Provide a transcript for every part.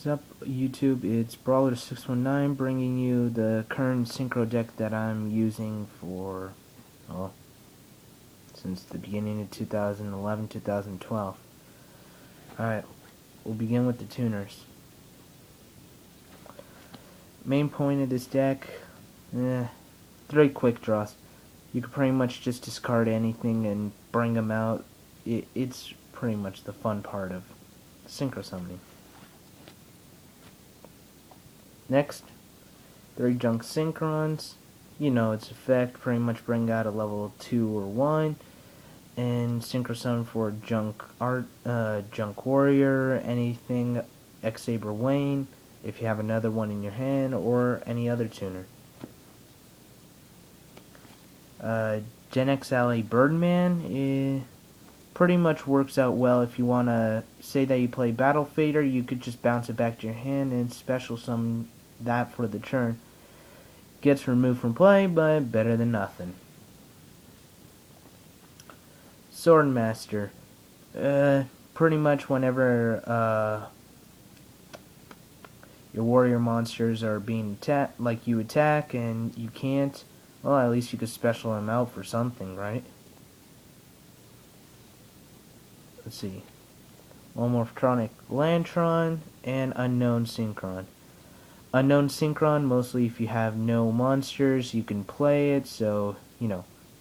What's up, YouTube? It's Brawler619 bringing you the current synchro deck that I'm using for, well, since the beginning of 2011-2012. Alright, we'll begin with the tuners. Main point of this deck, 3 quick draws. You can pretty much just discard anything and bring them out. It's pretty much the fun part of synchro summoning. Next, 3 junk synchrons. You know its effect, pretty much bring out a level 2 or 1. And synchro summon for junk warrior, anything X-Saber Wayne, if you have another one in your hand, or any other tuner. Gen X Ally Birdman pretty much works out well if you want to say that you play Battle Fader. You could just bounce it back to your hand and special summon that for the turn. Gets removed from play, but better than nothing. Swordmaster. Pretty much whenever your warrior monsters are being attacked, like you attack and you can't, well, at least you could special them out for something, right? Let's see. Morphtronic Lantron and Unknown Synchron. Unknown Synchron, mostly if you have no monsters, you can play it, so,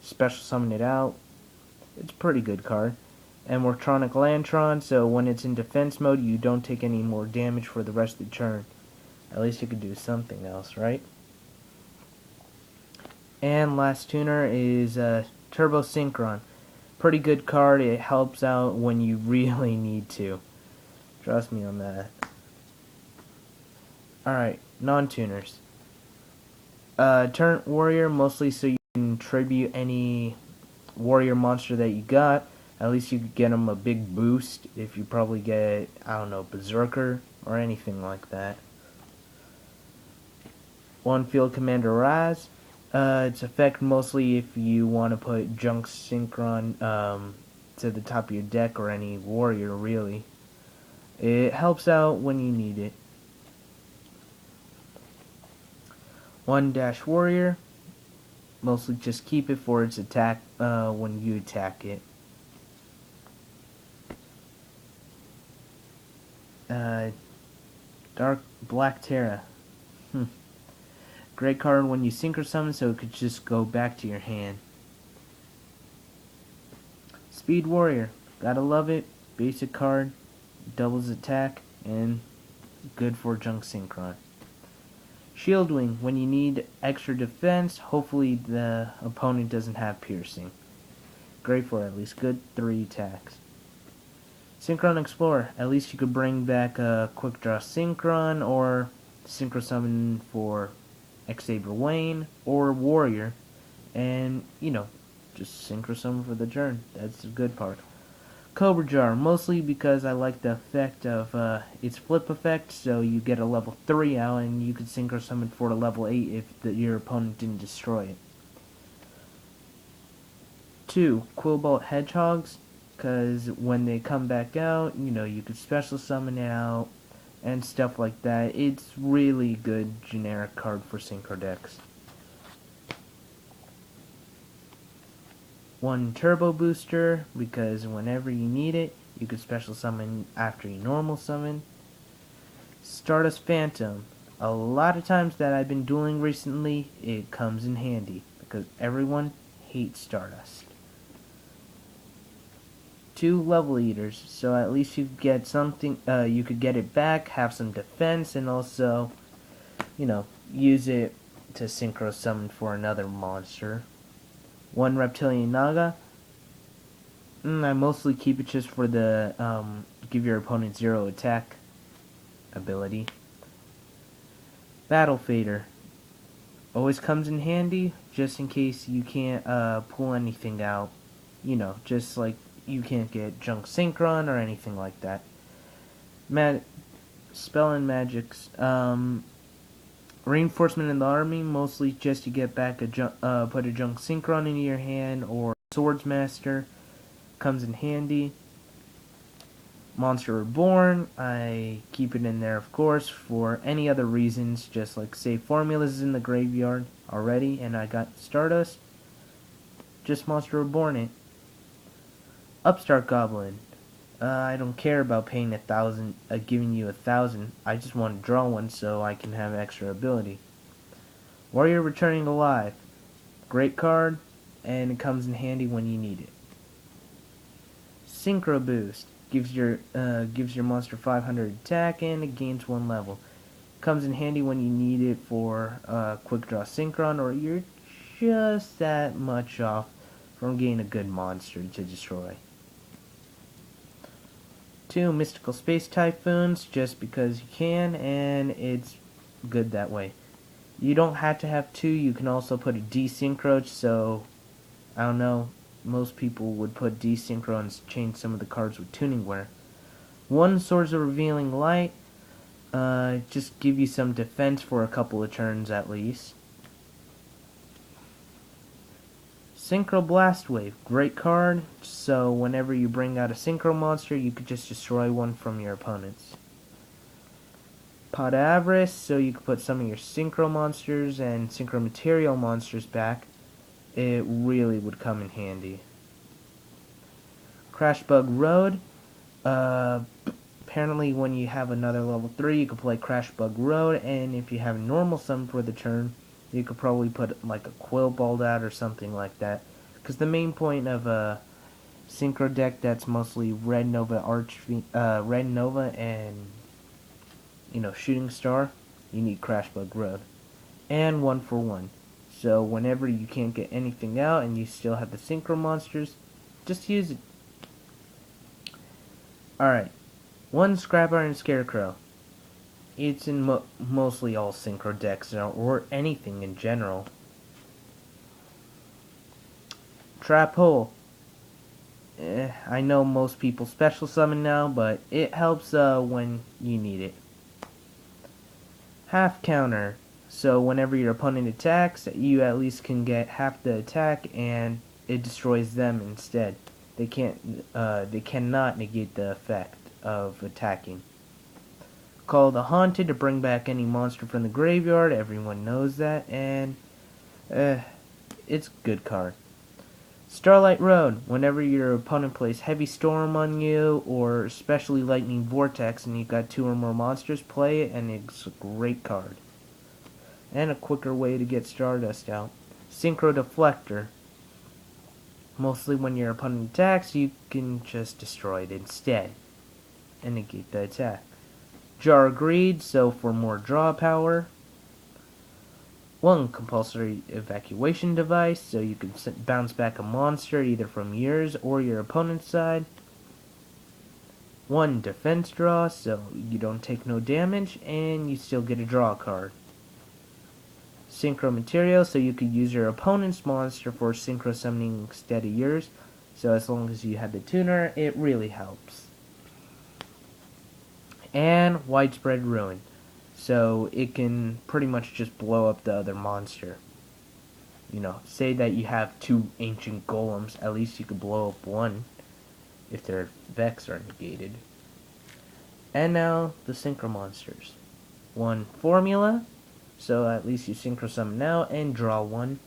special summon it out. It's a pretty good card. And Morphtronic Lantron, so when it's in defense mode, you don't take any more damage for the rest of the turn. At least you could do something else, right? And last tuner is Turbo Synchron. Pretty good card. It helps out when you really need to. Trust me on that. Alright, non-tuners. Turn Warrior, mostly so you can tribute any warrior monster that you got. At least you could get them a big boost if you probably get, I don't know, Berserker or anything like that. One Field Commander Raz. Its effect mostly if you want to put Junk Synchron to the top of your deck, or any warrior really. It helps out when you need it. One Dash Warrior. Mostly just keep it for its attack when you attack it. Dark Black Terra. Great card when you synchro summon, so it could just go back to your hand. Speed Warrior. Gotta love it. Basic card. Doubles attack. And good for junk synchron. Shield Wing. When you need extra defense, hopefully the opponent doesn't have piercing. Great for at least good 3 attacks. Synchron Explorer. At least you could bring back a Quick Draw Synchron, or synchro summon for X-Saber Wayne or Warrior, and just synchro summon for the turn. That's the good part. Cobra Jar, mostly because I like the effect of its flip effect, so you get a level 3 out and you could synchro summon for a level 8 if your opponent didn't destroy it. 2 Quillbolt Hedgehogs, because when they come back out, you could special summon it out and stuff like that. It's really good generic card for synchro decks. 1 Turbo Booster, because whenever you need it, you could special summon after you normal summon. Stardust Phantom. A lot of times that I've been dueling recently, it comes in handy, because everyone hates Stardust. 2 Level Eaters, so at least you get something, you could get it back, have some defense, and also, use it to synchro summon for another monster. 1 Reptilian Naga. I mostly keep it just for the give your opponent 0 attack ability. Battle Fader. Always comes in handy, just in case you can't pull anything out. Just like you can't get Junk Synchron or anything like that. Spell and Magics. Reinforcement in the army, mostly just to get back put a Junk Synchron into your hand, or Swordsmaster comes in handy. Monster Reborn, I keep it in there, of course, for any other reasons, just like say Formulas is in the graveyard already, and I got Stardust, just Monster Reborn it. Upstart Goblin, I don't care about paying 1,000, giving you 1,000, I just want to draw one so I can have extra ability. Warrior Returning to Life, great card, and it comes in handy when you need it. Synchro Boost gives your monster 500 attack and it gains 1 level. Comes in handy when you need it for Quick Draw Synchron, or you're just that much off from getting a good monster to destroy. 2 Mystical Space Typhoons, just because you can, and it's good that way. You don't have to have 2, you can also put a Desynchro, so I don't know, most people would put Desynchro and change some of the cards with Tuning Wear. 1 Swords of Revealing Light, just give you some defense for a couple of turns at least. Synchro Blast Wave, great card, so whenever you bring out a Synchro monster, you could just destroy one from your opponents. Pot of Avarice, so you could put some of your Synchro monsters and Synchro Material monsters back. It really would come in handy. Crashbug Road, apparently when you have another level 3, you could play Crashbug Road, and if you have a normal summon for the turn, you could probably put like a Quillbald out or something like that. Because the main point of a Synchro deck that's mostly Red Nova Red Nova and Shooting Star, you need Crashbug Road. And 1 for 1. So whenever you can't get anything out and you still have the Synchro monsters, just use it. Alright, 1 Scrap Iron Scarecrow. It's in mostly all Synchro decks, or anything in general. Trap Hole. I know most people special summon now, but it helps when you need it. Half Counter. So whenever your opponent attacks, you at least can get half the attack, and it destroys them instead. They cannot negate the effect of attacking. Call the Haunted to bring back any monster from the graveyard. Everyone knows that, and it's a good card. Starlight Road. Whenever your opponent plays Heavy Storm on you, or especially Lightning Vortex, and you've got 2 or more monsters, play it, and it's a great card. And a quicker way to get Stardust out. Synchro Deflector. Mostly when your opponent attacks, you can just destroy it instead and negate the attack. Jar of Greed, so for more draw power. 1 Compulsory Evacuation Device, so you can bounce back a monster either from yours or your opponent's side. 1 Defense Draw, so you don't take no damage and you still get a draw card. Synchro Material, so you could use your opponent's monster for synchro summoning instead of yours. So as long as you have the tuner, it really helps. And Widespread Ruin, so it can pretty much just blow up the other monster. Say that you have 2 Ancient Golems, at least you could blow up 1 if their Vex are negated. And now the Synchro monsters. 1 Formula, so at least you Synchro Summon now and draw 1.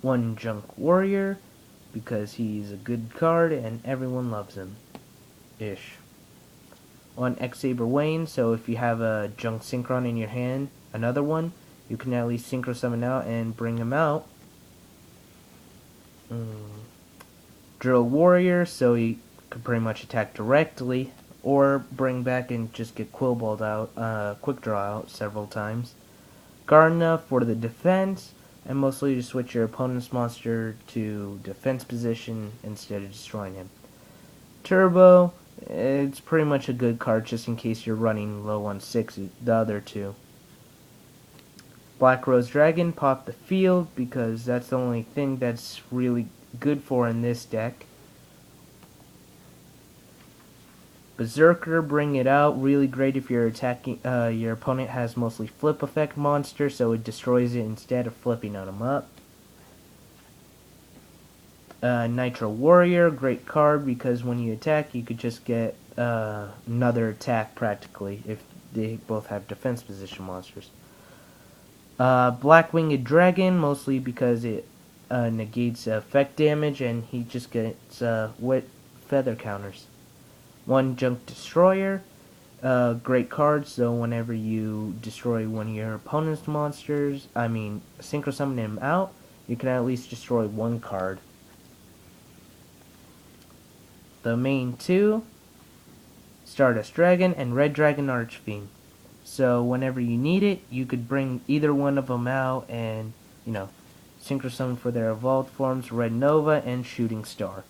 1 Junk Warrior, because he's a good card and everyone loves him. Ish. 1 X-Saber Wayne, so if you have a Junk Synchron in your hand, another one, you can at least Synchro Summon out and bring him out. Drill Warrior, so he could pretty much attack directly, or bring back and just get Quillbald out, Quick Draw out several times. Gardener for the defense, and mostly to switch your opponent's monster to defense position instead of destroying him. Turbo, it's pretty much a good card just in case you're running low on 6, the other 2. Black Rose Dragon, pop the field, because that's the only thing that's really good for in this deck. Berserker, bring it out, really great if you're attacking, your opponent has mostly flip effect monster, so it destroys it instead of flipping on them up. Nitro Warrior, great card because when you attack, you could just get another attack practically if they both have defense position monsters. Black Winged Dragon, mostly because it negates effect damage and he just gets wet feather counters. One Junk Destroyer, great card, so whenever you destroy one of your opponent's monsters, Synchro Summon him out, you can at least destroy one card. The main two, Stardust Dragon and Red Dragon Archfiend. So whenever you need it, you could bring either one of them out and, Synchro Summon for their evolved forms, Red Nova and Shooting Star.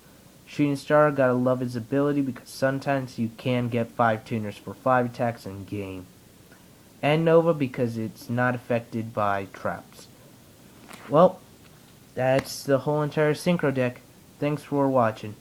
Shooting Star, gotta love his ability because sometimes you can get 5 tuners for 5 attacks in game. And Nova because it's not affected by traps. Well, that's the whole entire Synchro deck. Thanks for watching.